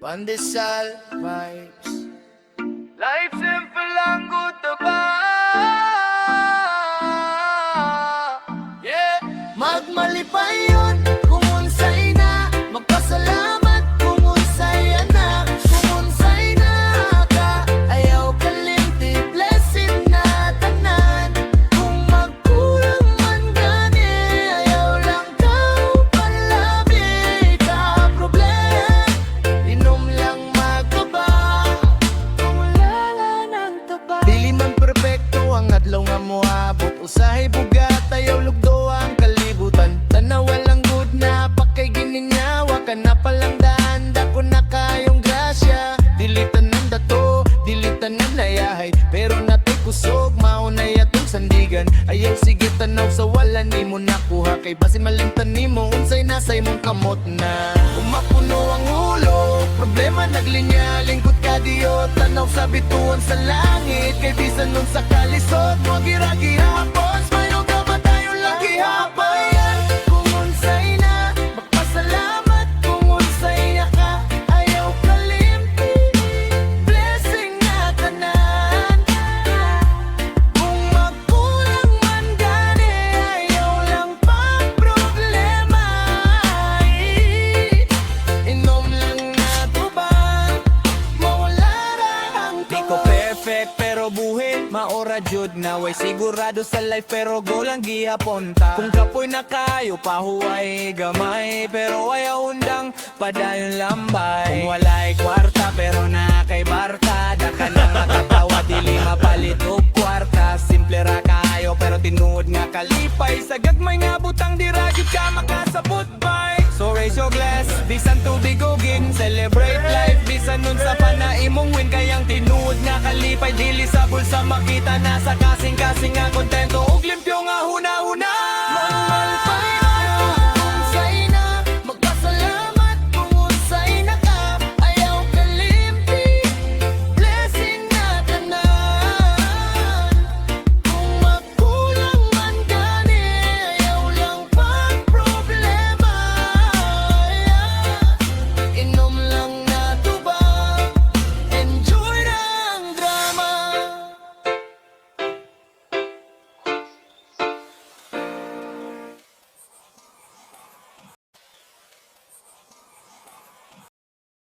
Pandesal vibes. Life simple lang good na ba? Yeah. Magmali pa yun kung unsay na, magpasalamat kung unsay anak, kung unsay na ka, ayaw kalimti, blessing na tanan. Kung magkulang man gani, ayaw lang daw palabi ka problem. Inom lang magkaba, kung wala ng taba. Dili man perpekto ang adlaw nga moabot, usahay bugat, ayaw lugdo ang kalibutan. Tanaw walang good na pakay gininyawa ka na palang daan, dako na kayong grasya. Dilitan ng dato, dilitan ng nayahay, pero natay kusog, maunay atong sandigan. Ayaw sige tanaw sa wala ni mo nakuha, kay basin malimtan ni mo unsay nasay mong kamot na. Umapuno ang ulo, problema naglinya, lingkod ka diyo, tanaw sa bituon sa langit, kay bisan nun sa kalisod mo giragi hapon, mayo ka ba tayo lagi hapon. Kung unsay na, magpasalamat kung unsay na ka, ayaw kalimti, blessing na tanan. Kung magkulang man gani, ayaw lang pang problema. Inom lang na tubag, mawala ra ang Di ko perfect pero buhin maora jud na way sigurado sa life pero go lang gihapon ta. Kung kapoy na kayo pahuway gamay pero ayaw undang padayon lambay. Kung walay kwarta pero na kay barkada ka na makatawa dili mapalit og kwarta. Simple ra kayo pero tinuod nga kalipay sa gagmay nga butang di ra gyud ka makasabot bay. So raise your glass, bisan tubig ugin, celebrate life, bisan nun sa panaimong win. Kayang tinuod nga kalipay, dili sa bulsa makita, nasa kasing-kasing nga kontento, ug limpyo nga huna